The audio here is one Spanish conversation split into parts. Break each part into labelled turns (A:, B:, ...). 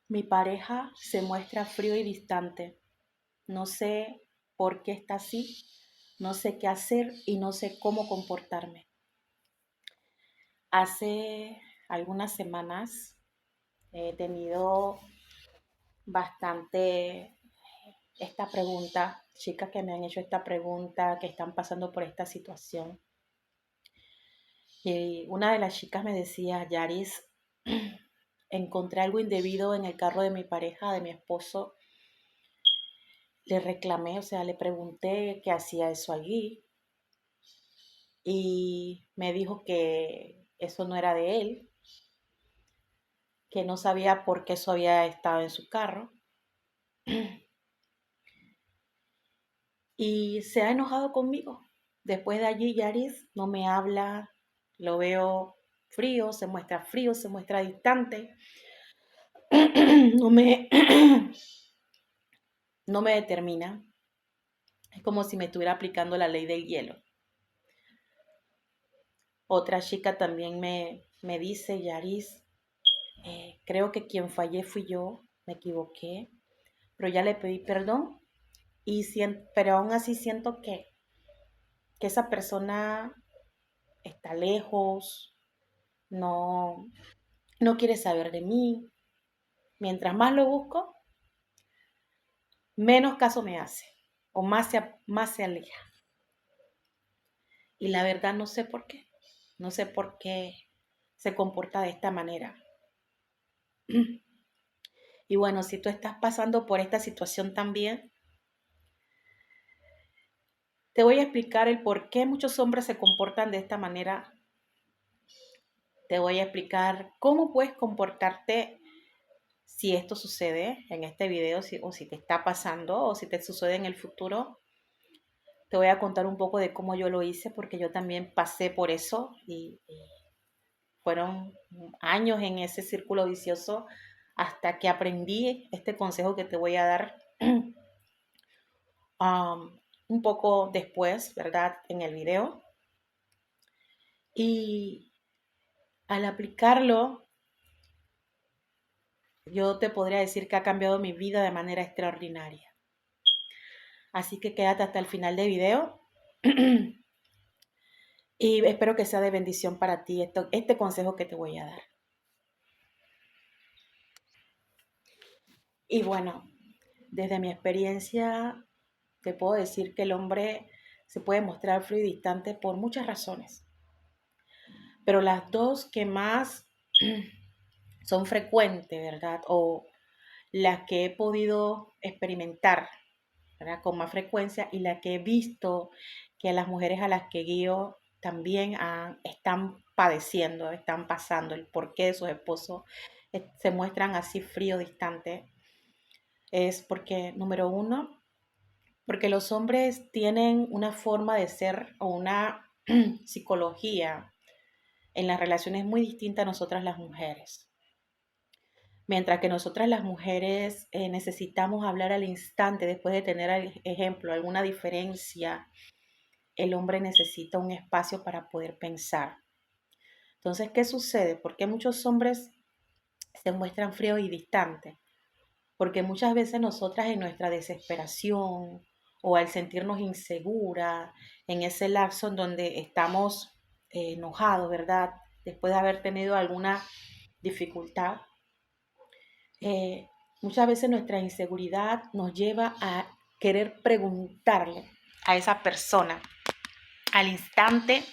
A: Mi pareja se muestra frío y distante. No sé por qué está así, no sé qué hacer y no sé cómo comportarme. Hace algunas semanas he tenido bastante esta pregunta, chicas que me han hecho esta pregunta, que están pasando por esta situación. Y una de las chicas me decía, Yaris, encontré algo indebido en el carro de mi pareja, de mi esposo. Le reclamé, o sea, le pregunté qué hacía eso allí y me dijo que eso no era de él, que no sabía por qué eso había estado en su carro y se ha enojado conmigo. Después de allí, Yaris no me habla, lo veo frío, se muestra distante, no me, no me determina. Es como si me estuviera aplicando la ley del hielo. Otra chica también me dice, Yaris, creo que quien fallé fui yo, me equivoqué, pero ya le pedí perdón pero aún así siento que esa persona está lejos, no, no quiere saber de mí. Mientras más lo busco, menos caso me hace o más se aleja. Y la verdad no sé por qué, no sé por qué se comporta de esta manera. Y bueno, si tú estás pasando por esta situación también, te voy a explicar el por qué muchos hombres se comportan de esta manera. Te voy a explicar cómo puedes comportarte si esto sucede en este video o si te está pasando o si te sucede en el futuro. Te voy a contar un poco de cómo yo lo hice porque yo también pasé por eso y fueron años en ese círculo vicioso hasta que aprendí este consejo que te voy a dar un poco después, ¿verdad? En el video. Y al aplicarlo, yo te podría decir que ha cambiado mi vida de manera extraordinaria. Así que quédate hasta el final del video y espero que sea de bendición para ti este consejo que te voy a dar. Y bueno, desde mi experiencia te puedo decir que el hombre se puede mostrar frío y distante por muchas razones, pero las dos que más son frecuentes, ¿verdad? O las que he podido experimentar, ¿verdad? Con más frecuencia y las que he visto que las mujeres a las que guío también están padeciendo, están pasando, el porqué de sus esposos se muestran así frío, distante, es porque, número uno, porque los hombres tienen una forma de ser o una psicología en las relaciones muy distinta a nosotras las mujeres. Mientras que nosotras las mujeres necesitamos hablar al instante después de tener, ejemplo, alguna diferencia, el hombre necesita un espacio para poder pensar. Entonces, ¿qué sucede? ¿Por qué muchos hombres se muestran fríos y distantes? Porque muchas veces nosotras en nuestra desesperación o al sentirnos inseguras, en ese lapso en donde estamos enojados, ¿verdad? Después de haber tenido alguna dificultad, muchas veces nuestra inseguridad nos lleva a querer preguntarle a esa persona al instante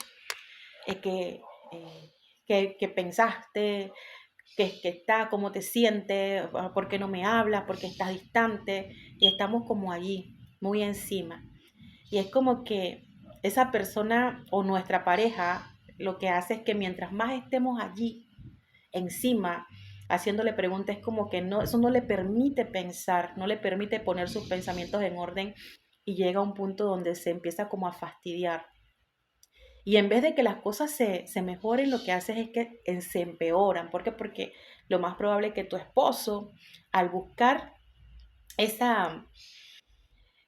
A: eh, que, eh, que pensaste, que está, cómo te sientes, por qué no me hablas, por qué estás distante, y estamos como allí, muy encima. Y es como que esa persona o nuestra pareja lo que hace es que mientras más estemos allí, encima, haciéndole preguntas, es como que no, eso no le permite pensar, no le permite poner sus pensamientos en orden y llega a un punto donde se empieza como a fastidiar. Y en vez de que las cosas se mejoren, lo que haces es que se empeoran. ¿Por qué? Porque lo más probable es que tu esposo, al buscar esa,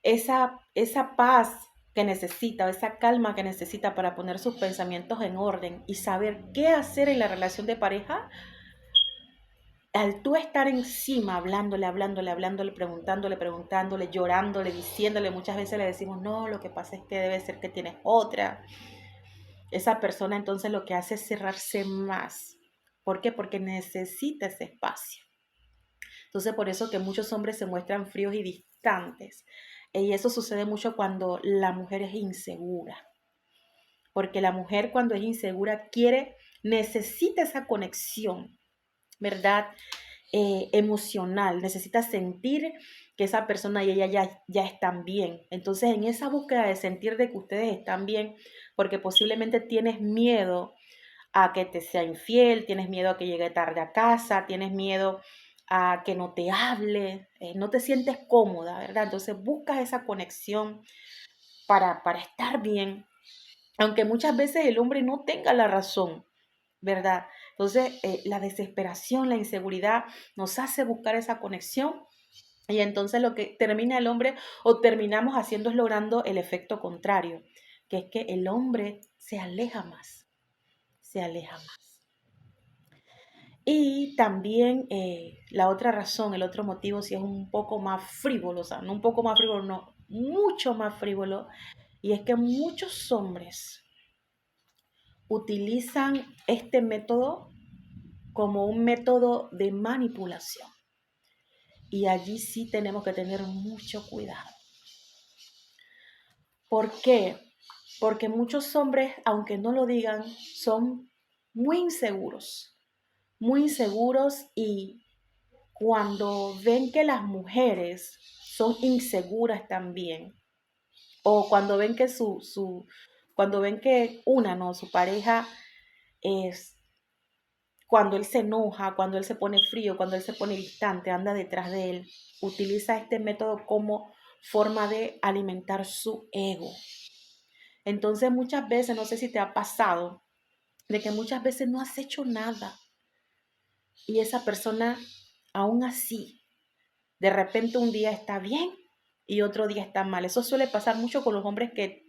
A: esa paz que necesita, o esa calma que necesita para poner sus pensamientos en orden y saber qué hacer en la relación de pareja, al tú estar encima, hablándole, preguntándole, llorándole, diciéndole, muchas veces le decimos, no, lo que pasa es que debe ser que tienes otra. Esa persona entonces lo que hace es cerrarse más. ¿Por qué? Porque necesita ese espacio. Entonces por eso que muchos hombres se muestran fríos y distantes. Y eso sucede mucho cuando la mujer es insegura. Porque la mujer cuando es insegura necesita esa conexión, ¿verdad? Emocional, necesita sentir que esa persona y ella ya están bien. Entonces, en esa búsqueda de sentir de que ustedes están bien, porque posiblemente tienes miedo a que te sea infiel, tienes miedo a que llegue tarde a casa, tienes miedo a que no te hable, no te sientes cómoda, ¿verdad? Entonces, buscas esa conexión para estar bien, aunque muchas veces el hombre no tenga la razón, ¿verdad? Entonces, la desesperación, la inseguridad nos hace buscar esa conexión y entonces lo que termina el hombre o terminamos haciendo es logrando el efecto contrario, que es que el hombre se aleja más, se aleja más. Y también la otra razón, el otro motivo, si es un poco más frívolo, o sea, no un poco más frívolo, no, mucho más frívolo, y es que muchos hombres utilizan este método como un método de manipulación. Y allí sí tenemos que tener mucho cuidado. ¿Por qué? Porque muchos hombres, aunque no lo digan, son muy inseguros y cuando ven que las mujeres son inseguras también, o cuando ven que cuando ven que su pareja es, cuando él se enoja, cuando él se pone frío, cuando él se pone distante, anda detrás de él, utiliza este método como forma de alimentar su ego. Entonces muchas veces, no sé si te ha pasado, de que muchas veces no has hecho nada y esa persona aún así, de repente un día está bien y otro día está mal. Eso suele pasar mucho con los hombres que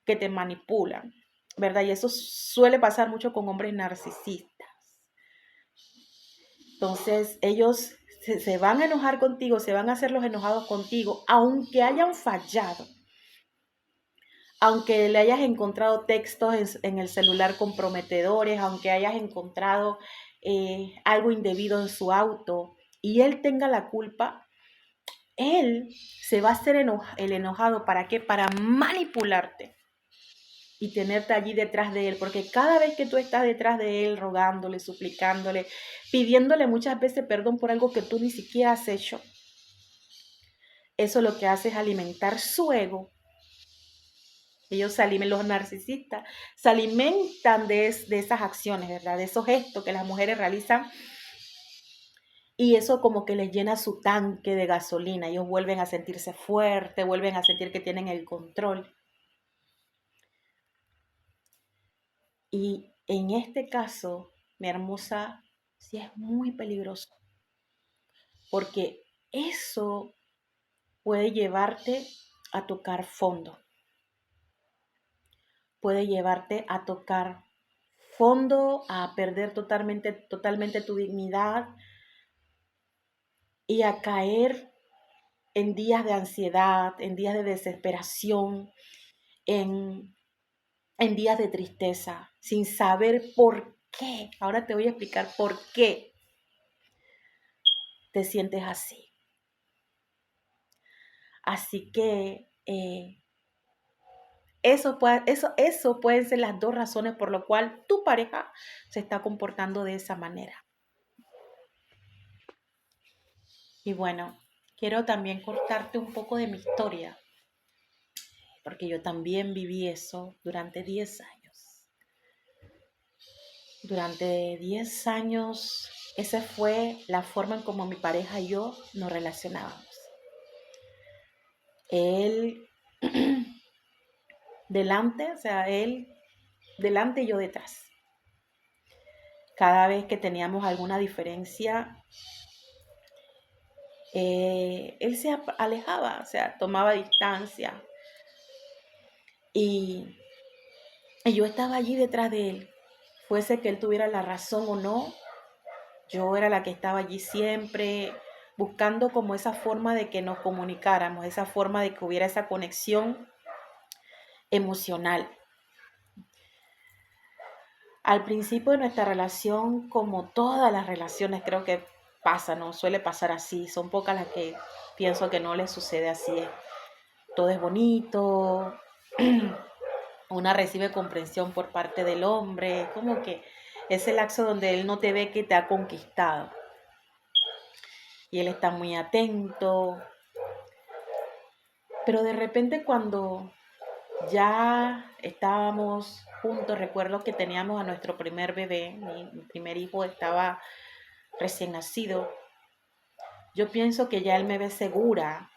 A: te manipulan, ¿verdad? Y eso suele pasar mucho con hombres narcisistas. Entonces ellos se van a enojar contigo, se van a hacer los enojados contigo, aunque hayan fallado, aunque le hayas encontrado textos en el celular comprometedores, aunque hayas encontrado algo indebido en su auto y él tenga la culpa, él se va a hacer el enojado. ¿Para qué? Para manipularte y tenerte allí detrás de él, porque cada vez que tú estás detrás de él, rogándole, suplicándole, pidiéndole muchas veces perdón por algo que tú ni siquiera has hecho, eso lo que hace es alimentar su ego. Los narcisistas se alimentan de esas acciones, ¿verdad? De esos gestos que las mujeres realizan y eso como que les llena su tanque de gasolina. Ellos vuelven a sentirse fuertes, vuelven a sentir que tienen el control. Y en este caso, mi hermosa, sí es muy peligroso, porque eso puede llevarte a tocar fondo, puede llevarte a tocar fondo, a perder totalmente tu dignidad y a caer en días de ansiedad, en días de desesperación, en días de tristeza, sin saber por qué. Ahora te voy a explicar por qué te sientes así. Así que eso pueden ser las dos razones por lo cual tu pareja se está comportando de esa manera. Y bueno, quiero también contarte un poco de mi historia, porque yo también viví eso durante 10 años. Durante 10 años, esa fue la forma en cómo mi pareja y yo nos relacionábamos. Él delante, o sea, él delante y yo detrás. Cada vez que teníamos alguna diferencia, él se alejaba, o sea, tomaba distancia. Y yo estaba allí detrás de él, fuese que él tuviera la razón o no, Yo era la que estaba allí siempre buscando como esa forma de que nos comunicáramos, esa forma de que hubiera esa conexión emocional. Al principio de nuestra relación, como todas las relaciones, creo que pasa, ¿no? Suele pasar así. Son pocas las que pienso que no les sucede así. Todo es bonito, una recibe comprensión por parte del hombre, como que es el lapso donde él no te ve que te ha conquistado. Y él está muy atento. Pero de repente cuando ya estábamos juntos, recuerdo que teníamos a nuestro primer bebé, mi primer hijo estaba recién nacido. Yo pienso que ya él me ve segura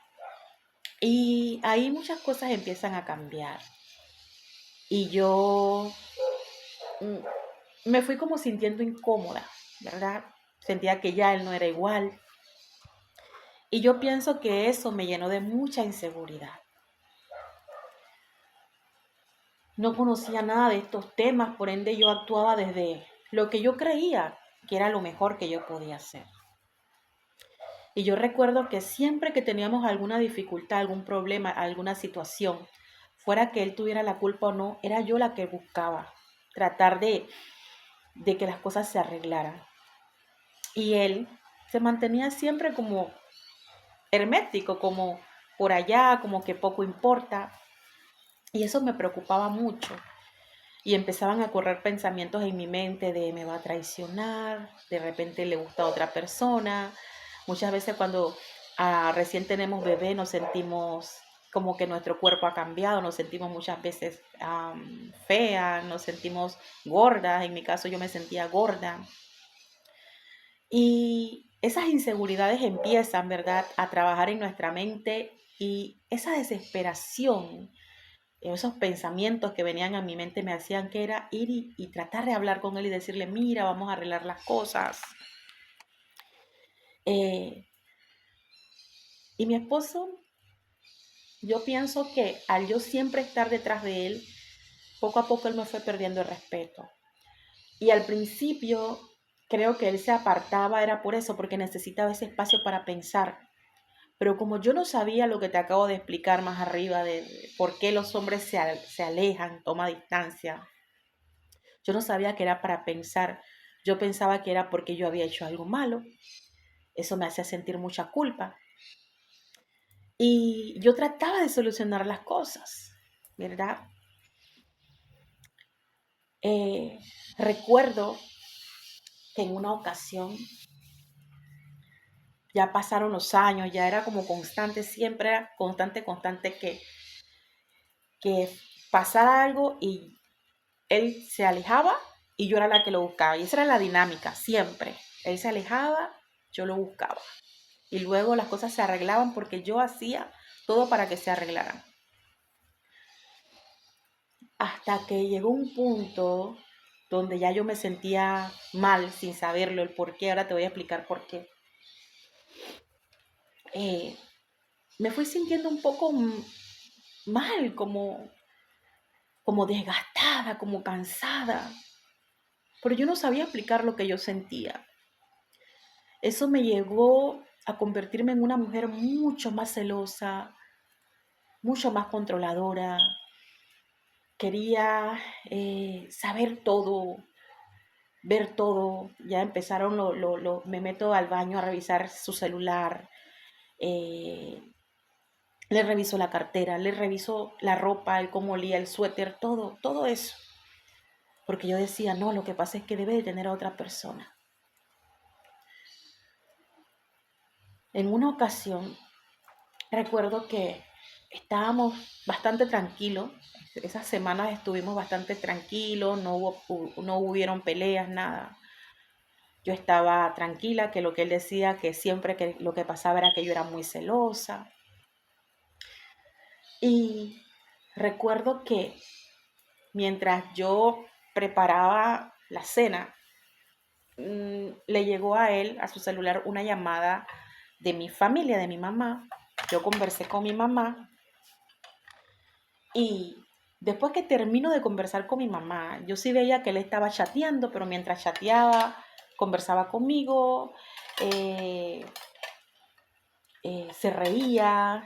A: y ahí muchas cosas empiezan a cambiar. Y yo me fui como sintiendo incómoda, ¿verdad? Sentía que ya él no era igual. Y yo pienso que eso me llenó de mucha inseguridad. No conocía nada de estos temas, por ende yo actuaba desde lo que yo creía que era lo mejor que yo podía hacer. Y yo recuerdo que siempre que teníamos alguna dificultad, algún problema, alguna situación, fuera que él tuviera la culpa o no, era yo la que buscaba tratar de que las cosas se arreglaran. Y él se mantenía siempre como hermético, como por allá, como que poco importa. Y eso me preocupaba mucho. Y empezaban a correr pensamientos en mi mente de me va a traicionar, de repente le gusta a otra persona. Muchas veces cuando recién tenemos bebé nos sentimos como que nuestro cuerpo ha cambiado, nos sentimos muchas veces feas, nos sentimos gordas, en mi caso yo me sentía gorda. Y esas inseguridades empiezan, ¿verdad?, a trabajar en nuestra mente y esa desesperación, esos pensamientos que venían a mi mente me hacían que era ir y tratar de hablar con él y decirle, mira, vamos a arreglar las cosas. Eh, y mi esposo, yo pienso que al yo siempre estar detrás de él, poco a poco él me fue perdiendo el respeto. Y al principio creo que él se apartaba, era por eso, porque necesitaba ese espacio para pensar. Pero como yo no sabía lo que te acabo de explicar más arriba de por qué los hombres se alejan, toma distancia, yo no sabía que era para pensar. Yo pensaba que era porque yo había hecho algo malo. Eso me hacía sentir mucha culpa. Y yo trataba de solucionar las cosas, ¿verdad? Eh, Recuerdo que en una ocasión, ya pasaron los años, ya era como constante, siempre era constante que pasara algo y él se alejaba y yo era la que lo buscaba. Y esa era la dinámica, siempre. Él se alejaba, yo lo buscaba. Y luego las cosas se arreglaban porque yo hacía todo para que se arreglaran. Hasta que llegó un punto donde ya yo me sentía mal sin saberlo, el por qué. Ahora te voy a explicar por qué. Me fui sintiendo un poco mal, como desgastada, como cansada. Pero yo no sabía explicar lo que yo sentía. Eso me llevó a convertirme en una mujer mucho más celosa, mucho más controladora. Quería saber todo, ver todo. Ya empezaron, me meto al baño a revisar su celular, eh, le reviso la cartera, le reviso la ropa, el cómo olía el suéter, todo eso. Porque yo decía, no, lo que pasa es que debe de tener a otra persona. En una ocasión, recuerdo que estábamos bastante tranquilos. Esas semanas estuvimos bastante tranquilos, no hubieron peleas, nada. Yo estaba tranquila, que lo que él decía, que siempre que lo que pasaba era que yo era muy celosa. Y recuerdo que mientras yo preparaba la cena, le llegó a él, a su celular, una llamada de mi familia, de mi mamá. Yo conversé con mi mamá y después que termino de conversar con mi mamá, yo sí veía que él estaba chateando, pero mientras chateaba, conversaba conmigo, se reía,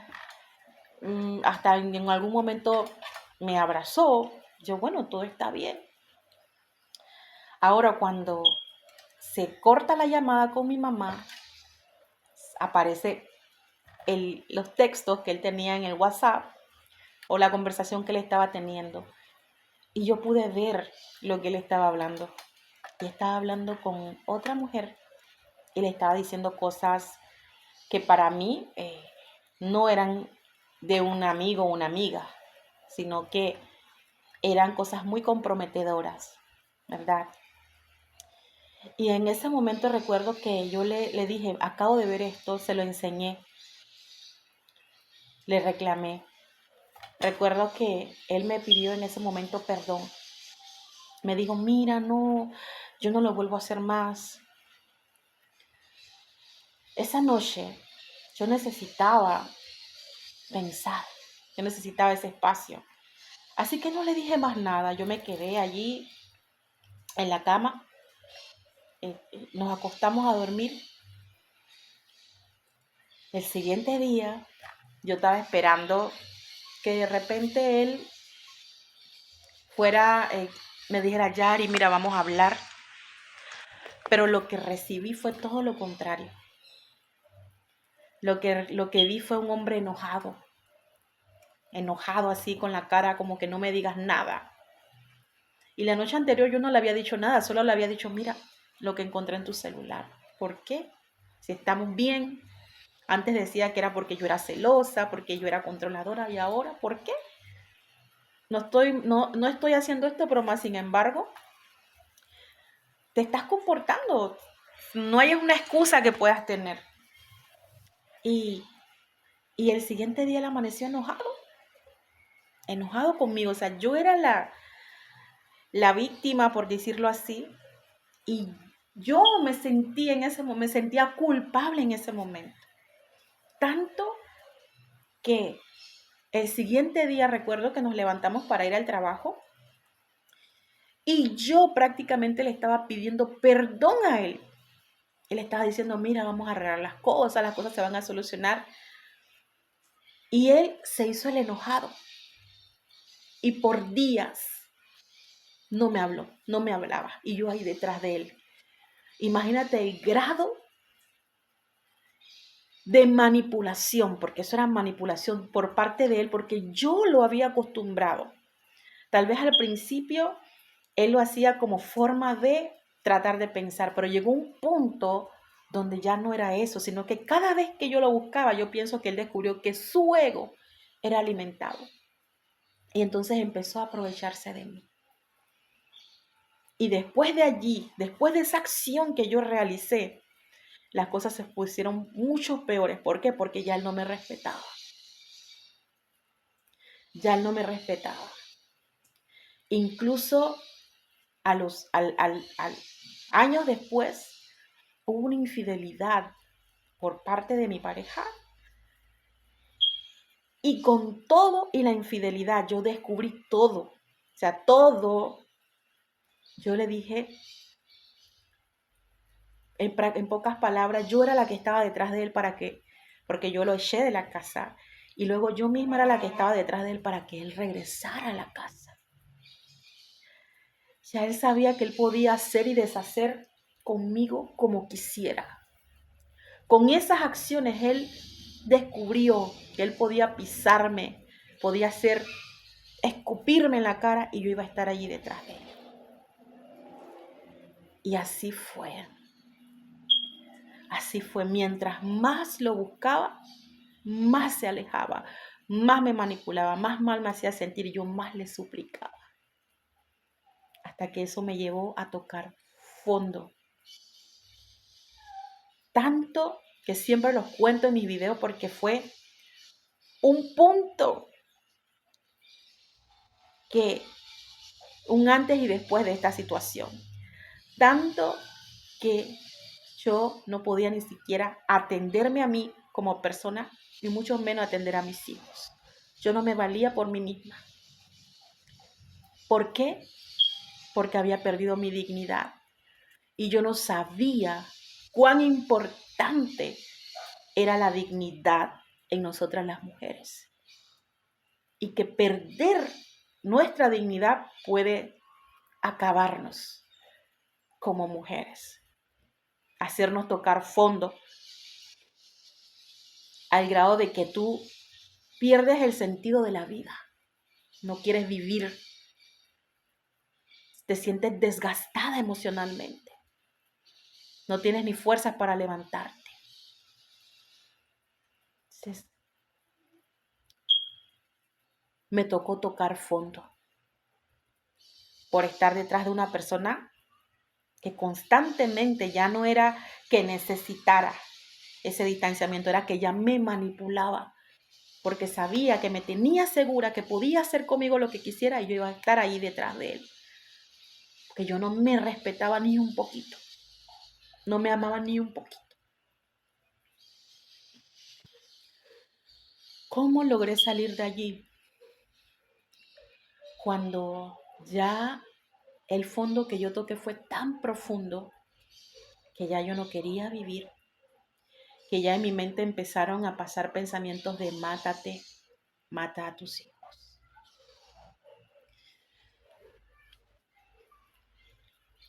A: hasta en algún momento me abrazó. Yo, bueno, todo está bien. Ahora, cuando se corta la llamada con mi mamá, aparece los textos que él tenía en el WhatsApp o la conversación que él estaba teniendo. Y yo pude ver lo que él estaba hablando. Y estaba hablando con otra mujer y le estaba diciendo cosas que para mí no eran de un amigo o una amiga, sino que eran cosas muy comprometedoras, ¿verdad? Y en ese momento recuerdo que yo le dije, acabo de ver esto, se lo enseñé, le reclamé. Recuerdo que él me pidió en ese momento perdón. Me dijo, mira, no, yo no lo vuelvo a hacer más. Esa noche yo necesitaba pensar, yo necesitaba ese espacio. Así que no le dije más nada, yo me quedé allí en la cama, nos acostamos a dormir. El siguiente día yo estaba esperando que de repente él fuera, me dijera, Yari, mira, vamos a hablar. Pero lo que recibí fue todo lo contrario. Lo que vi fue un hombre enojado así con la cara como que no me digas nada. Y la noche anterior yo no le había dicho nada, solo le había dicho, mira, lo que encontré en tu celular. ¿Por qué? Si estamos bien. Antes decía que era porque yo era celosa, porque yo era controladora, y ahora, ¿por qué? No estoy haciendo esto, pero más sin embargo, te estás comportando. No hay una excusa que puedas tener. Y, y el siguiente día él amaneció enojado conmigo. O sea, yo era la víctima, por decirlo así, y yo me sentía en ese momento, me sentía culpable en ese momento. Tanto que el siguiente día recuerdo que nos levantamos para ir al trabajo y yo prácticamente le estaba pidiendo perdón a él. Él estaba diciendo, mira, vamos a arreglar las cosas se van a solucionar. Y él se hizo el enojado. Y por días no me habló, no me hablaba. Y yo ahí detrás de él. Imagínate el grado de manipulación, porque eso era manipulación por parte de él, porque yo lo había acostumbrado. Tal vez al principio él lo hacía como forma de tratar de pensar, pero llegó un punto donde ya no era eso, sino que cada vez que yo lo buscaba, yo pienso que él descubrió que su ego era alimentado. Y entonces empezó a aprovecharse de mí. Y después de allí, después de esa acción que yo realicé, las cosas se pusieron mucho peores. ¿Por qué? Porque ya él no me respetaba. Ya él no me respetaba. Incluso al años después hubo una infidelidad por parte de mi pareja. Y con todo y la infidelidad yo descubrí todo. O sea, todo. Yo le dije, en pocas palabras, yo era la que estaba detrás de él porque yo lo eché de la casa. Y luego yo misma era la que estaba detrás de él para que él regresara a la casa. Ya él sabía que él podía hacer y deshacer conmigo como quisiera. Con esas acciones él descubrió que él podía pisarme, podía escupirme en la cara y yo iba a estar allí detrás de él. Y así fue. Así fue. Mientras más lo buscaba, más se alejaba, más me manipulaba, más mal me hacía sentir y yo más le suplicaba. Hasta que eso me llevó a tocar fondo. Tanto que siempre los cuento en mis videos porque fue un punto que un antes y después de esta situación. Tanto que yo no podía ni siquiera atenderme a mí como persona, ni mucho menos atender a mis hijos. Yo no me valía por mí misma. ¿Por qué? Porque había perdido mi dignidad. y yo no sabía cuán importante era la dignidad en nosotras las mujeres. Y que perder nuestra dignidad puede acabarnos como mujeres, hacernos tocar fondo al grado de que tú pierdes el sentido de la vida, no quieres vivir, te sientes desgastada emocionalmente, no tienes ni fuerzas para levantarte. Entonces, me tocó tocar fondo por estar detrás de una persona que constantemente ya no era que necesitara ese distanciamiento, era que ella me manipulaba, porque sabía que me tenía segura que podía hacer conmigo lo que quisiera y yo iba a estar ahí detrás de él. Porque yo no me respetaba ni un poquito, no me amaba ni un poquito. ¿Cómo logré salir de allí? Cuando ya el fondo que yo toqué fue tan profundo que ya yo no quería vivir, que ya en mi mente empezaron a pasar pensamientos de mátate, mata a tus hijos.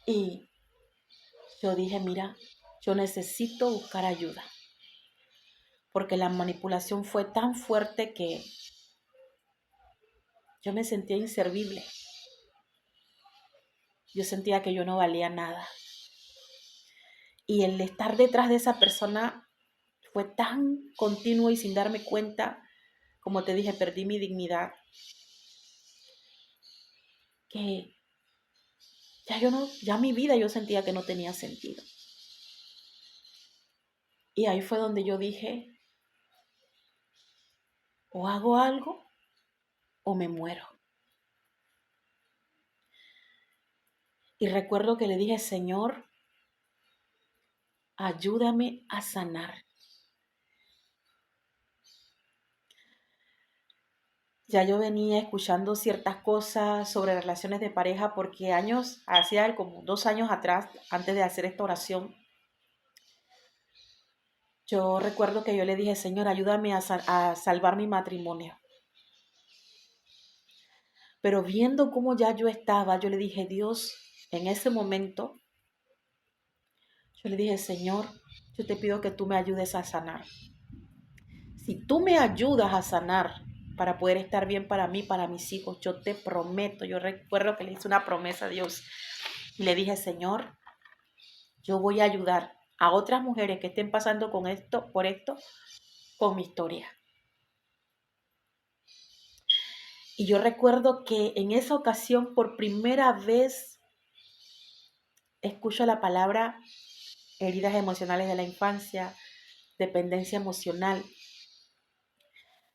A: Y yo dije, mira, yo necesito buscar ayuda, porque la manipulación fue tan fuerte que yo me sentía inservible. Yo sentía que yo no valía nada. Y el estar detrás de esa persona fue tan continuo y sin darme cuenta, como te dije, perdí mi dignidad, que ya mi vida yo sentía que no tenía sentido. Y ahí fue donde yo dije, o hago algo o me muero. Y recuerdo que le dije, Señor, ayúdame a sanar. Ya yo venía escuchando ciertas cosas sobre relaciones de pareja porque hacía como 2 años atrás, antes de hacer esta oración, yo recuerdo que yo le dije, Señor, ayúdame a salvar mi matrimonio. Pero viendo cómo ya yo estaba, yo le dije, Dios, en ese momento, yo le dije, Señor, yo te pido que tú me ayudes a sanar. Si tú me ayudas a sanar para poder estar bien para mí, para mis hijos, yo te prometo, yo recuerdo que le hice una promesa a Dios y le dije, Señor, yo voy a ayudar a otras mujeres que estén pasando por esto, con mi historia. Y yo recuerdo que en esa ocasión, por primera vez, escucho la palabra heridas emocionales de la infancia, dependencia emocional.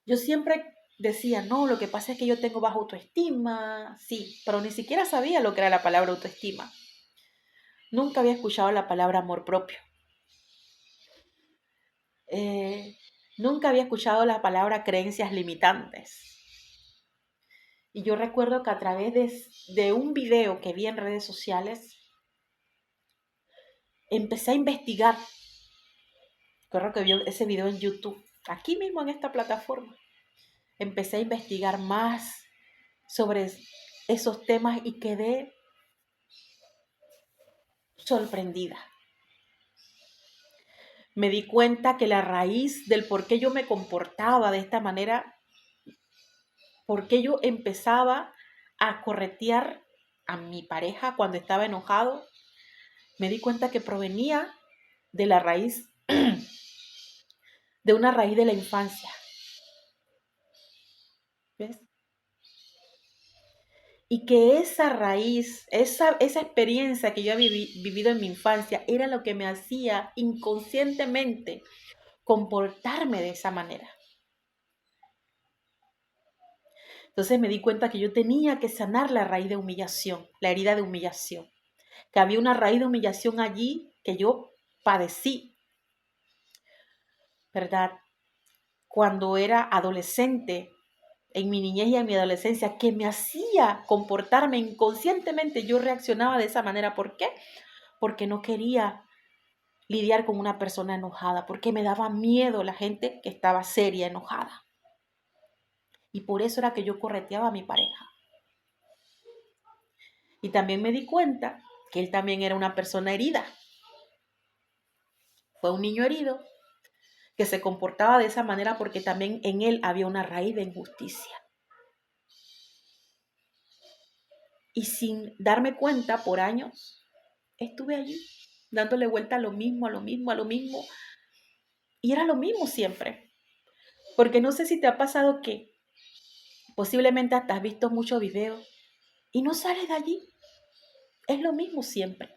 A: Yo siempre decía, no, lo que pasa es que yo tengo baja autoestima, sí, pero ni siquiera sabía lo que era la palabra autoestima. Nunca había escuchado la palabra amor propio. Nunca había escuchado la palabra creencias limitantes. Y yo recuerdo que a través de un video que vi en redes sociales, empecé a investigar. Recuerdo que vi ese video en YouTube, aquí mismo en esta plataforma. Empecé a investigar más sobre esos temas y quedé sorprendida. Me di cuenta que la raíz del por qué yo me comportaba de esta manera, por qué yo empezaba a corretear a mi pareja cuando estaba enojado, me di cuenta que provenía de la raíz, de una raíz de la infancia. ¿Ves? Y que esa raíz, esa experiencia que yo había vivido en mi infancia era lo que me hacía inconscientemente comportarme de esa manera. Entonces me di cuenta que yo tenía que sanar la raíz de humillación, la herida de humillación, que había una raíz de humillación allí que yo padecí, ¿verdad? Cuando era adolescente, en mi niñez y en mi adolescencia, que me hacía comportarme inconscientemente, yo reaccionaba de esa manera. ¿Por qué? porque no quería lidiar con una persona enojada, porque me daba miedo la gente que estaba seria, enojada. Y por eso era que yo correteaba a mi pareja. Y también me di cuenta que él también era una persona herida. Fue un niño herido que se comportaba de esa manera porque también en él había una raíz de injusticia. Y sin darme cuenta, por años, estuve allí, dándole vuelta a lo mismo, a lo mismo, a lo mismo. Y era lo mismo siempre. Porque no sé si te ha pasado que posiblemente hasta has visto muchos videos y no sales de allí. Es lo mismo siempre.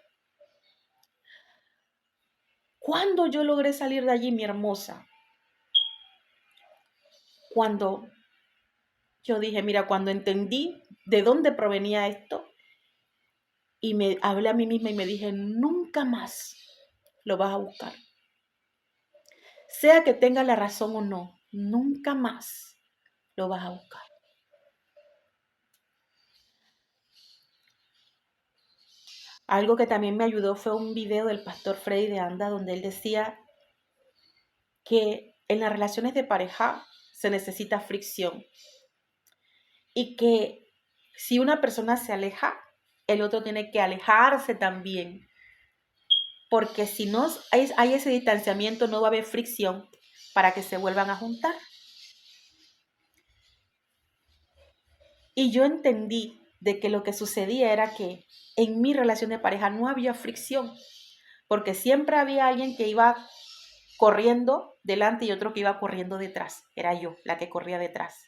A: ¿Cuándo yo logré salir de allí, mi hermosa? Cuando yo dije, mira, cuando entendí de dónde provenía esto y me hablé a mí misma y me dije, nunca más lo vas a buscar. Sea que tenga la razón o no, nunca más lo vas a buscar. Algo que también me ayudó fue un video del pastor Freddy de Anda donde él decía que en las relaciones de pareja se necesita fricción y que si una persona se aleja, el otro tiene que alejarse también, porque si no hay ese distanciamiento, no va a haber fricción para que se vuelvan a juntar. Y yo entendí de que lo que sucedía era que en mi relación de pareja no había fricción, porque siempre había alguien que iba corriendo delante y otro que iba corriendo detrás. Era yo la que corría detrás.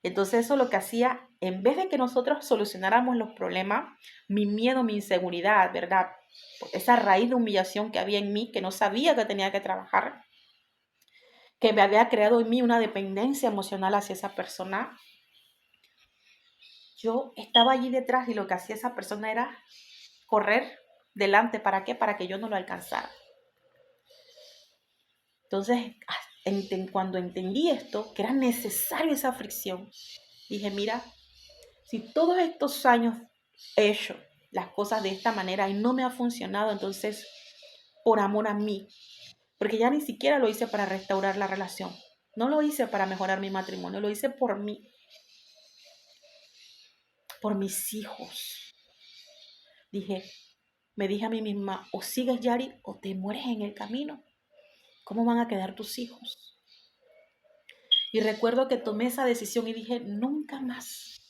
A: Entonces eso lo que hacía, en vez de que nosotros solucionáramos los problemas, mi miedo, mi inseguridad, ¿verdad? Esa raíz de humillación que había en mí, que no sabía que tenía que trabajar, que me había creado en mí una dependencia emocional hacia esa persona, yo estaba allí detrás y lo que hacía esa persona era correr delante. ¿Para qué? Para que yo no lo alcanzara. Entonces, cuando entendí esto, que era necesario esa fricción, dije, mira, si todos estos años he hecho las cosas de esta manera y no me ha funcionado, entonces, por amor a mí, porque ya ni siquiera lo hice para restaurar la relación, no lo hice para mejorar mi matrimonio, lo hice por mí, por mis hijos. Me dije a mí misma, o sigues, Yari, o te mueres en el camino. ¿Cómo van a quedar tus hijos? Y recuerdo que tomé esa decisión y dije, nunca más,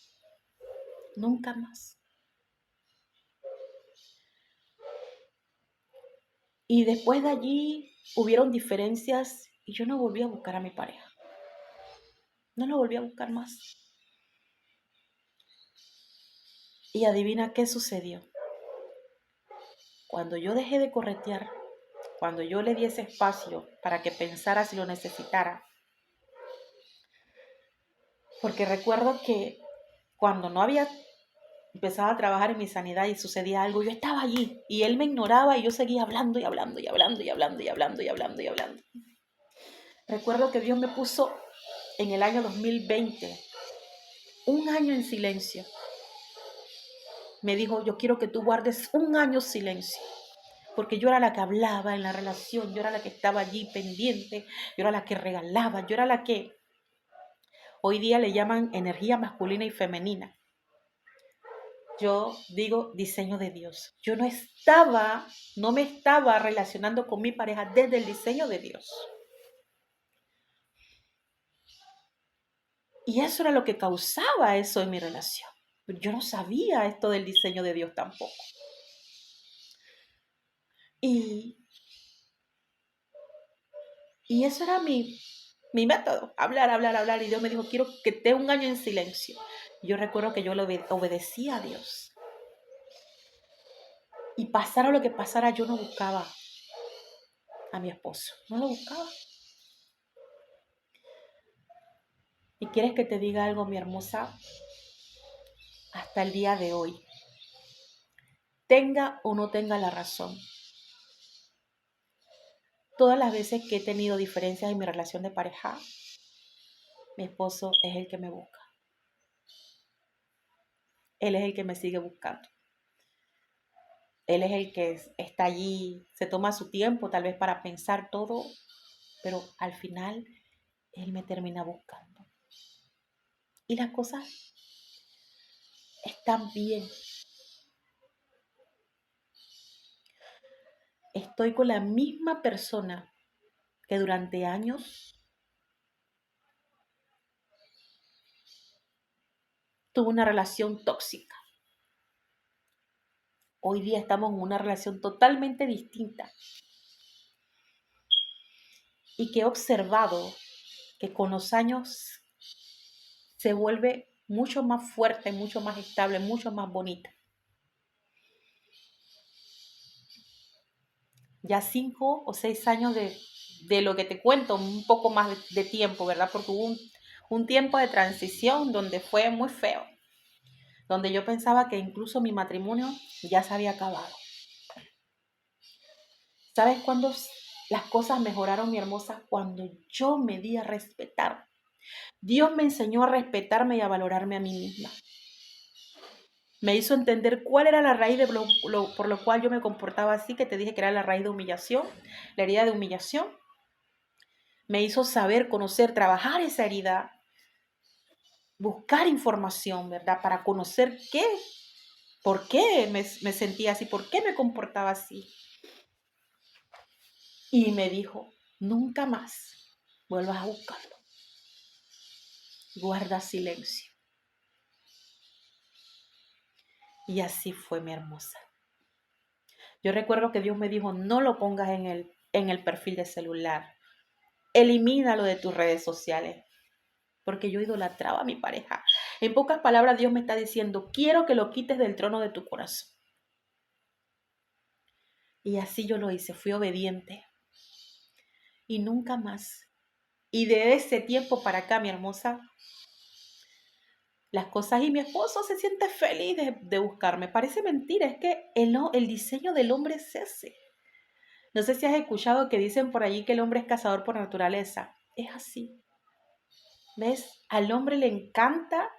A: nunca más. Y después de allí hubieron diferencias y yo no volví a buscar a mi pareja. No lo volví a buscar más. Y adivina qué sucedió. Cuando yo dejé de corretear, cuando yo le di ese espacio para que pensara si lo necesitara, porque recuerdo que cuando no había empezado a trabajar en mi sanidad y sucedía algo, yo estaba allí y él me ignoraba y yo seguía hablando y hablando y hablando y hablando y hablando y hablando y hablando. Recuerdo que Dios me puso en el año 2020 un año en silencio. Me dijo, yo quiero que tú guardes un año silencio, porque yo era la que hablaba en la relación, yo era la que estaba allí pendiente, yo era la que regalaba, yo era la que hoy día le llaman energía masculina y femenina. Yo digo diseño de Dios. Yo no me estaba relacionando con mi pareja desde el diseño de Dios. Y eso era lo que causaba eso en mi relación. Yo no sabía esto del diseño de Dios tampoco. Y eso era mi método, hablar, hablar, hablar. Y Dios me dijo, quiero que te un año en silencio. Y yo recuerdo que yo le obedecía a Dios. Y pasara lo que pasara, yo no buscaba a mi esposo. No lo buscaba. ¿Y quieres que te diga algo, mi hermosa? Hasta el día de hoy, tenga o no tenga la razón, todas las veces que he tenido diferencias en mi relación de pareja, mi esposo es el que me busca. Él es el que me sigue buscando. Él es el que está allí, se toma su tiempo tal vez para pensar todo, pero al final él me termina buscando. Y las cosas están bien. Estoy con la misma persona que durante años tuvo una relación tóxica. Hoy día estamos en una relación totalmente distinta y que he observado que con los años se vuelve mucho más fuerte, mucho más estable, mucho más bonita. Ya 5 o 6 años de lo que te cuento, un poco más de tiempo, ¿verdad? Porque hubo un tiempo de transición donde fue muy feo, donde yo pensaba que incluso mi matrimonio ya se había acabado. ¿Sabes cuándo las cosas mejoraron, mi hermosa? Cuando yo me di a respetar. Dios me enseñó a respetarme y a valorarme a mí misma. Me hizo entender cuál era la raíz de por lo cual yo me comportaba así, que te dije que era la raíz de humillación, la herida de humillación. Me hizo saber, conocer, trabajar esa herida, buscar información, ¿verdad? Para conocer por qué me sentía así, por qué me comportaba así. Y me dijo, nunca más vuelvas a buscarlo. Guarda silencio. Y así fue, mi hermosa. Yo recuerdo que Dios me dijo, no lo pongas en el perfil de celular. Elimínalo de tus redes sociales. Porque yo idolatraba a mi pareja. En pocas palabras, Dios me está diciendo, quiero que lo quites del trono de tu corazón. Y así yo lo hice, fui obediente. Y nunca más. Y de ese tiempo para acá, mi hermosa, las cosas, y mi esposo se siente feliz de buscarme. Parece mentira, es que el diseño del hombre es ese. No sé si has escuchado que dicen por allí que el hombre es cazador por naturaleza. Es así. ¿Ves? Al hombre le encanta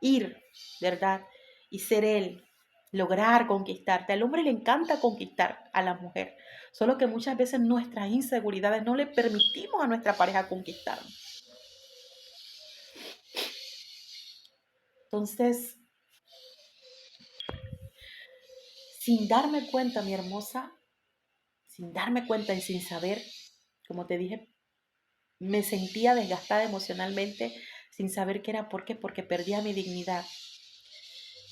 A: ir, ¿verdad? Y ser él, lograr conquistarte. Al hombre le encanta conquistar a la mujer. Solo que muchas veces nuestras inseguridades no le permitimos a nuestra pareja conquistarnos. Entonces, sin darme cuenta, mi hermosa, sin darme cuenta y sin saber, como te dije, me sentía desgastada emocionalmente sin saber qué era. ¿Por qué? Porque perdía mi dignidad.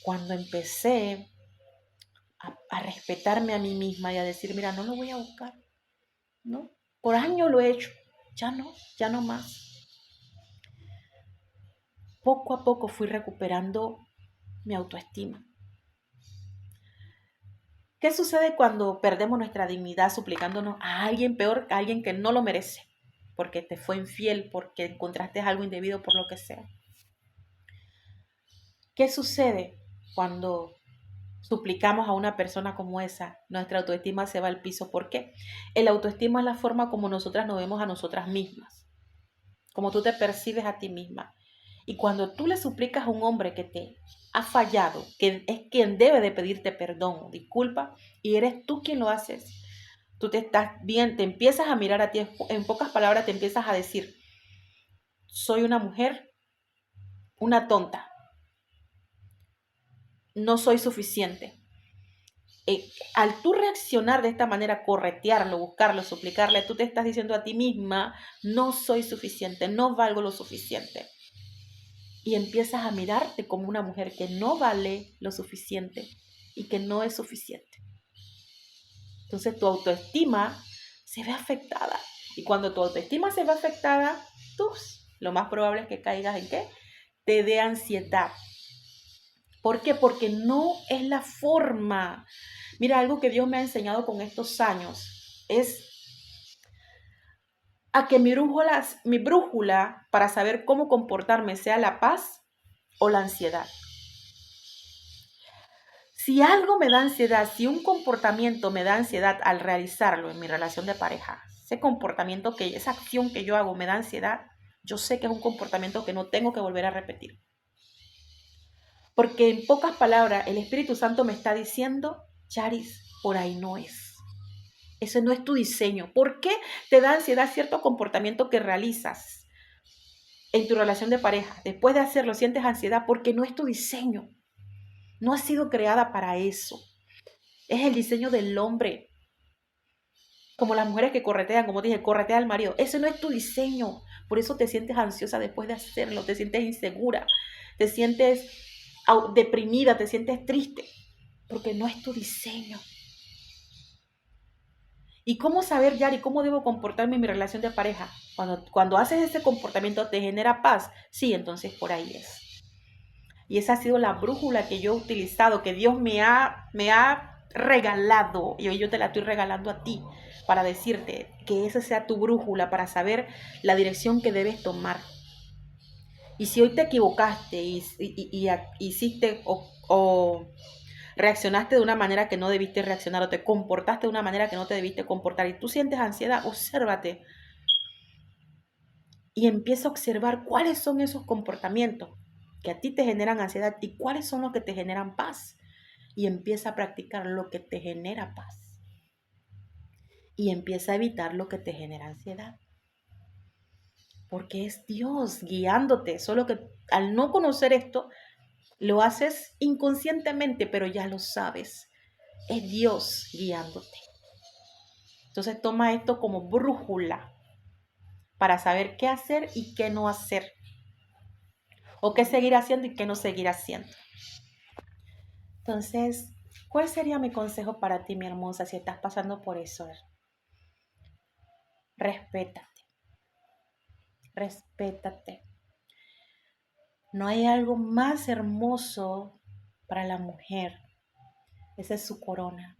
A: Cuando empecé a respetarme a mí misma y a decir, mira, no lo voy a buscar, ¿no? Por años lo he hecho, ya no más. Poco a poco fui recuperando mi autoestima. ¿Qué sucede cuando perdemos nuestra dignidad suplicándonos a alguien peor, a alguien que no lo merece? Porque te fue infiel, porque encontraste algo indebido, por lo que sea. ¿Qué sucede cuando suplicamos a una persona como esa? Nuestra autoestima se va al piso. ¿Por qué? El autoestima es la forma como nosotras nos vemos a nosotras mismas, como tú te percibes a ti misma. Y cuando tú le suplicas a un hombre que te ha fallado, que es quien debe de pedirte perdón o disculpa, y eres tú quien lo haces, tú te estás bien, te empiezas a mirar a ti, en pocas palabras te empiezas a decir, soy una mujer, una tonta, no soy suficiente. Al tú reaccionar de esta manera, corretearlo, buscarlo, suplicarle, tú te estás diciendo a ti misma, no soy suficiente, no valgo lo suficiente. Y empiezas a mirarte como una mujer que no vale lo suficiente y que no es suficiente. Entonces tu autoestima se ve afectada. Y cuando tu autoestima se ve afectada, tú lo más probable es que caigas en ¿qué? Te dé ansiedad. ¿Por qué? Porque no es la forma. Mira, algo que Dios me ha enseñado con estos años es a que mi brújula para saber cómo comportarme sea la paz o la ansiedad. Si algo me da ansiedad, si un comportamiento me da ansiedad al realizarlo en mi relación de pareja, esa acción que yo hago me da ansiedad, yo sé que es un comportamiento que no tengo que volver a repetir. Porque en pocas palabras, el Espíritu Santo me está diciendo, Charis, por ahí no es. Ese no es tu diseño. ¿Por qué te da ansiedad cierto comportamiento que realizas en tu relación de pareja? Después de hacerlo, sientes ansiedad porque no es tu diseño. No has sido creada para eso. Es el diseño del hombre. Como las mujeres que corretean, como dije, corretea al marido. Ese no es tu diseño. Por eso te sientes ansiosa después de hacerlo. Te sientes insegura. Te sientes deprimida. Te sientes triste. Porque no es tu diseño. ¿Y cómo saber, Yari, cómo debo comportarme en mi relación de pareja? Cuando haces ese comportamiento, ¿te genera paz? Sí, entonces por ahí es. Y esa ha sido la brújula que yo he utilizado, que Dios me ha regalado. Y hoy yo te la estoy regalando a ti para decirte que esa sea tu brújula para saber la dirección que debes tomar. Y si hoy te equivocaste y hiciste o reaccionaste de una manera que no debiste reaccionar o te comportaste de una manera que no te debiste comportar y tú sientes ansiedad, obsérvate y empieza a observar cuáles son esos comportamientos que a ti te generan ansiedad y cuáles son los que te generan paz. Y empieza a practicar lo que te genera paz. Y empieza a evitar lo que te genera ansiedad. Porque es Dios guiándote. Solo que al no conocer esto, lo haces inconscientemente, pero ya lo sabes. Es Dios guiándote. Entonces toma esto como brújula para saber qué hacer y qué no hacer. O qué seguir haciendo y qué no seguir haciendo. Entonces, ¿cuál sería mi consejo para ti, mi hermosa, si estás pasando por eso? Respétate, respétate. No hay algo más hermoso para la mujer. Esa es su corona,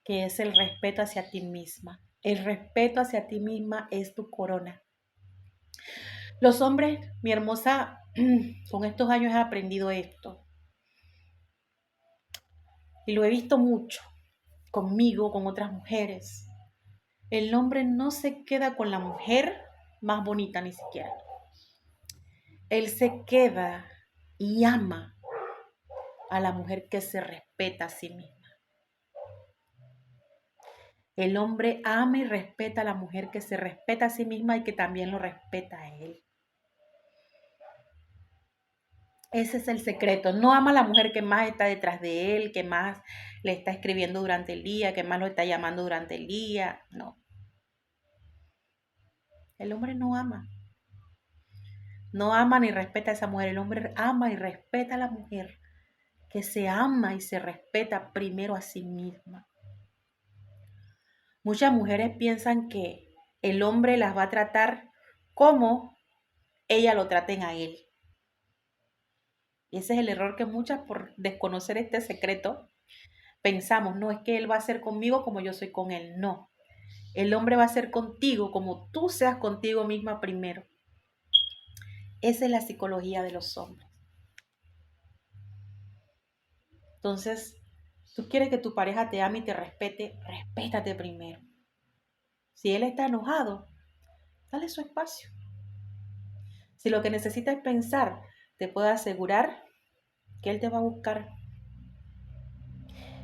A: que es el respeto hacia ti misma. El respeto hacia ti misma es tu corona. Los hombres, mi hermosa, con estos años he aprendido esto. Y lo he visto mucho, conmigo, con otras mujeres. El hombre no se queda con la mujer más bonita ni siquiera. Él se queda y ama a la mujer que se respeta a sí misma. El hombre ama y respeta a la mujer que se respeta a sí misma y que también lo respeta a él. Ese es el secreto. No ama a la mujer que más está detrás de él, que más le está escribiendo durante el día, que más lo está llamando durante el día. No. El hombre no ama. No ama ni respeta a esa mujer. El hombre ama y respeta a la mujer que se ama y se respeta primero a sí misma. Muchas mujeres piensan que el hombre las va a tratar como ella lo traten a él. Y ese es el error que muchas, por desconocer este secreto, pensamos, no, es que él va a ser conmigo como yo soy con él. No, el hombre va a ser contigo como tú seas contigo misma primero. Esa es la psicología de los hombres. Entonces, tú quieres que tu pareja te ame y te respete, respétate primero. Si él está enojado, dale su espacio. Si lo que necesita es pensar, te puedo asegurar que él te va a buscar.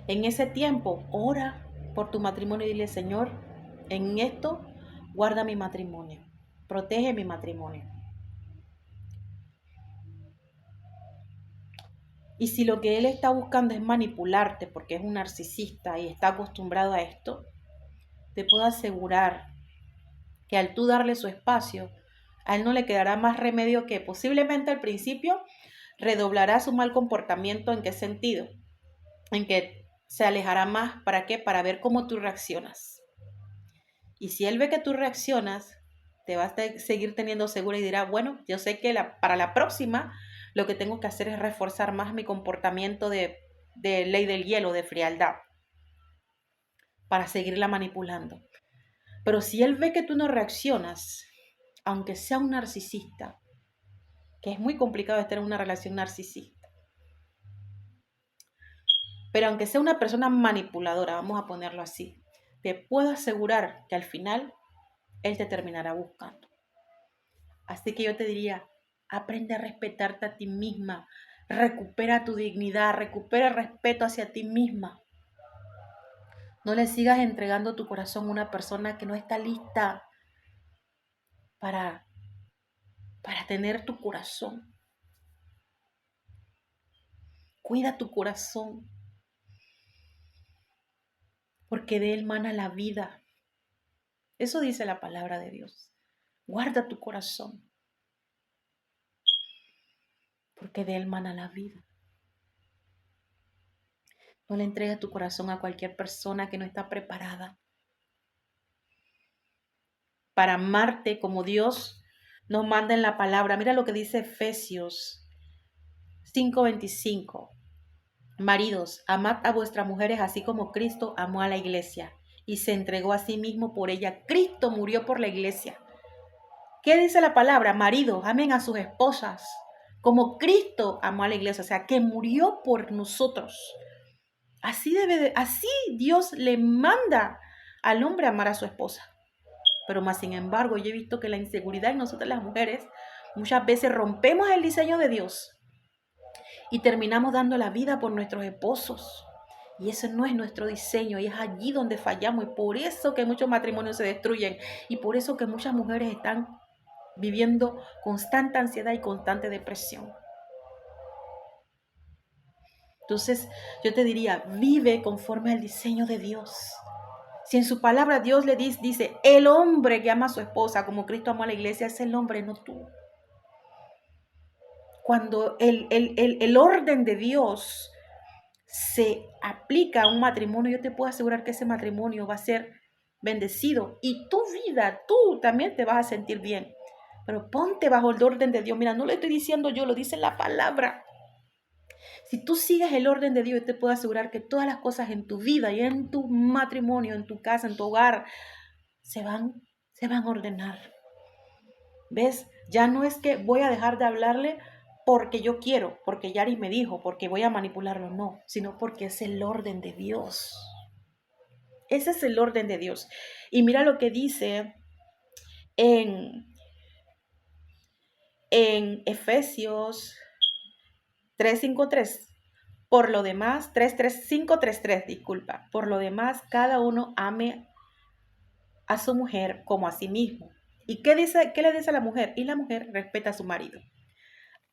A: En ese tiempo, ora por tu matrimonio y dile, Señor, en esto guarda mi matrimonio, protege mi matrimonio. Y si lo que él está buscando es manipularte porque es un narcisista y está acostumbrado a esto, te puedo asegurar que al tú darle su espacio, a él no le quedará más remedio que posiblemente al principio redoblará su mal comportamiento. ¿En qué sentido? En que se alejará más. ¿Para qué? Para ver cómo tú reaccionas. Y si él ve que tú reaccionas, te va a seguir teniendo segura y dirá, bueno, yo sé que para la próxima lo que tengo que hacer es reforzar más mi comportamiento de ley del hielo, de frialdad, para seguirla manipulando. Pero si él ve que tú no reaccionas, aunque sea un narcisista, que es muy complicado estar en una relación narcisista, pero aunque sea una persona manipuladora, vamos a ponerlo así, te puedo asegurar que al final él te terminará buscando. Así que yo te diría, aprende a respetarte a ti misma, recupera tu dignidad, recupera el respeto hacia ti misma. No le sigas entregando tu corazón a una persona que no está lista para, para tener tu corazón. Cuida tu corazón, porque de él mana la vida. Eso dice la palabra de Dios. Guarda tu corazón, porque de él mana la vida. No le entregues tu corazón a cualquier persona que no está preparada para amarte como Dios nos manda en la palabra. Mira lo que dice Efesios 5:25. Maridos, amad a vuestras mujeres así como Cristo amó a la iglesia y se entregó a sí mismo por ella. Cristo murió por la iglesia. ¿Qué dice la palabra? Maridos, amen a sus esposas como Cristo amó a la iglesia, o sea, que murió por nosotros. Así Dios le manda al hombre a amar a su esposa. Pero más sin embargo, yo he visto que la inseguridad en nosotras las mujeres, muchas veces rompemos el diseño de Dios y terminamos dando la vida por nuestros esposos. Y ese no es nuestro diseño y es allí donde fallamos. Y por eso que muchos matrimonios se destruyen y por eso que muchas mujeres están viviendo constante ansiedad y constante depresión. Entonces yo te diría, vive conforme al diseño de Dios. Si en su palabra Dios le dice, el hombre que ama a su esposa como Cristo amó a la iglesia, es el hombre, no tú. Cuando el orden de Dios se aplica a un matrimonio, yo te puedo asegurar que ese matrimonio va a ser bendecido y tu vida, tú también te vas a sentir bien. Pero ponte bajo el orden de Dios. Mira, no lo estoy diciendo yo, lo dice la palabra. Si tú sigues el orden de Dios, yo te puedo asegurar que todas las cosas en tu vida y en tu matrimonio, en tu casa, en tu hogar, se van a ordenar. ¿Ves? Ya no es que voy a dejar de hablarle porque yo quiero, porque Yari me dijo, porque voy a manipularlo, no, sino porque es el orden de Dios. Ese es el orden de Dios. Y mira lo que dice en Efesios 3:5:3. Por lo demás, 5:3:3, disculpa. Por lo demás, cada uno ame a su mujer como a sí mismo. ¿Y qué le dice a la mujer? Y la mujer respeta a su marido.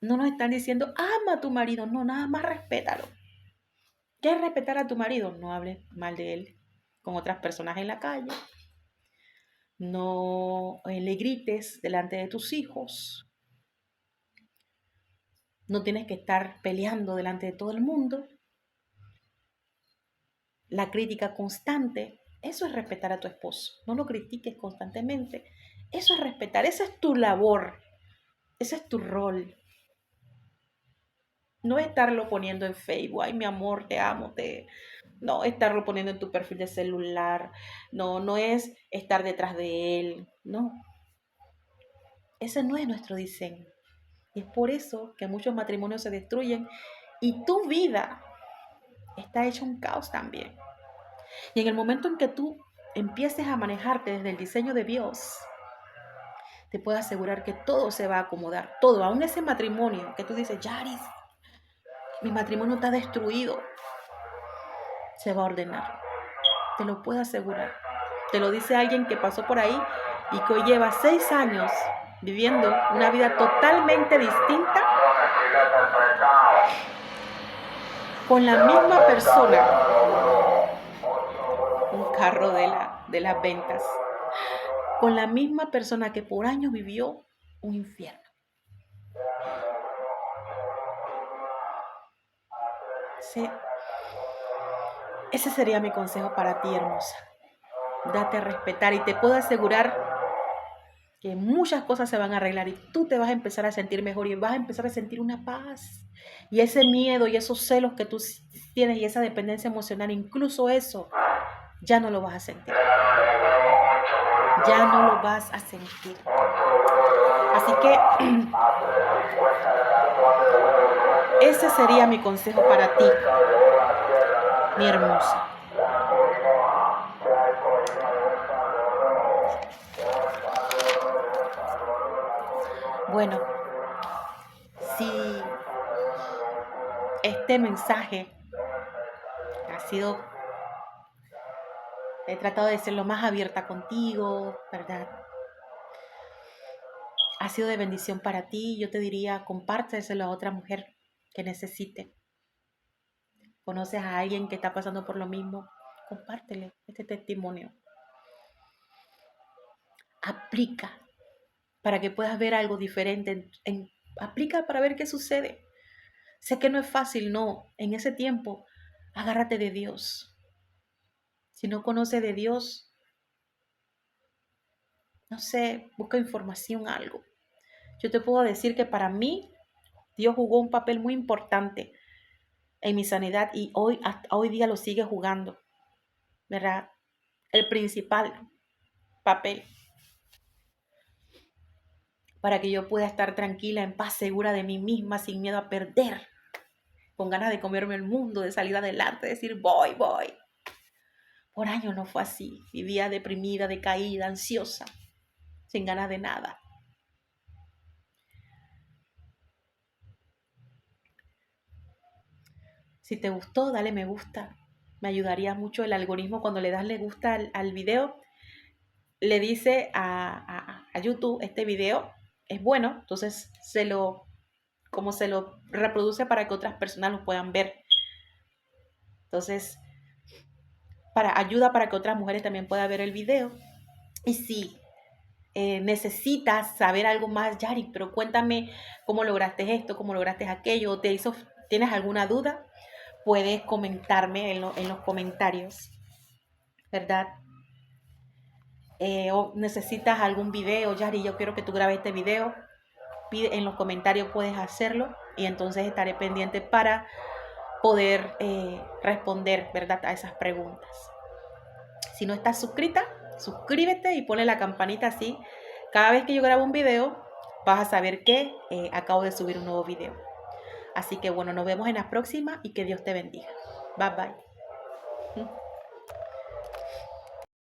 A: No nos están diciendo, ama a tu marido. No, nada más respétalo. ¿Qué es respetar a tu marido? No hables mal de él con otras personas en la calle. No le grites delante de tus hijos. No tienes que estar peleando delante de todo el mundo. La crítica constante, eso es respetar a tu esposo. No lo critiques constantemente. Eso es respetar, esa es tu labor, ese es tu rol. No estarlo poniendo en Facebook, ay mi amor, te amo, no estarlo poniendo en tu perfil de celular, no es estar detrás de él, no. Ese no es nuestro diseño. Y es por eso que muchos matrimonios se destruyen y tu vida está hecha un caos también. Y en el momento en que tú empieces a manejarte desde el diseño de Dios, te puedo asegurar que todo se va a acomodar, todo, aún ese matrimonio que tú dices, Yaris, mi matrimonio está destruido, se va a ordenar, te lo puedo asegurar. Te lo dice alguien que pasó por ahí y que hoy lleva 6 años viviendo una vida totalmente distinta con la misma persona, un carro de las ventas, con la misma persona que por años vivió un infierno. Sí. Ese sería mi consejo para ti, hermosa. Date a respetar y te puedo asegurar que muchas cosas se van a arreglar y tú te vas a empezar a sentir mejor y vas a empezar a sentir una paz. Y ese miedo y esos celos que tú tienes y esa dependencia emocional, incluso eso, ya no lo vas a sentir. Ya no lo vas a sentir. Así que ese sería mi consejo para ti, mi hermosa. Bueno, si este mensaje ha sido He tratado de ser lo más abierta contigo, ¿verdad? Ha sido de bendición para ti. Yo te diría, compárteselo a otra mujer que necesite. ¿Conoces a alguien que está pasando por lo mismo? Compártele este testimonio. Aplica para que puedas ver algo diferente. Aplica para ver qué sucede. Sé que no es fácil, no. En ese tiempo, agárrate de Dios. Si no conoces de Dios, no sé, busca información, algo. Yo te puedo decir que para mí, Dios jugó un papel muy importante en mi sanidad y hoy, hasta hoy día lo sigue jugando, ¿verdad? El principal papel para que yo pueda estar tranquila, en paz, segura de mí misma, sin miedo a perder, con ganas de comerme el mundo, de salir adelante, de decir voy. Por años no fue así. Vivía deprimida, decaída, ansiosa, sin ganas de nada. Si te gustó, dale me gusta. Me ayudaría mucho el algoritmo cuando le das le gusta al video. Le dice a YouTube, este video es bueno, entonces como se lo reproduce para que otras personas lo puedan ver. Entonces, ayuda para que otras mujeres también puedan ver el video. Y si necesitas saber algo más, Yari, pero cuéntame cómo lograste esto, cómo lograste aquello, ¿tienes alguna duda? Puedes comentarme en los comentarios, ¿verdad? O necesitas algún video, Yari, yo quiero que tú grabes este video, pide en los comentarios, puedes hacerlo y entonces estaré pendiente para poder responder, ¿verdad?, a esas preguntas. Si no estás suscrita, suscríbete y ponle la campanita así. Cada vez que yo grabo un video, vas a saber que acabo de subir un nuevo video. Así que bueno, nos vemos en la próxima y que Dios te bendiga. Bye bye.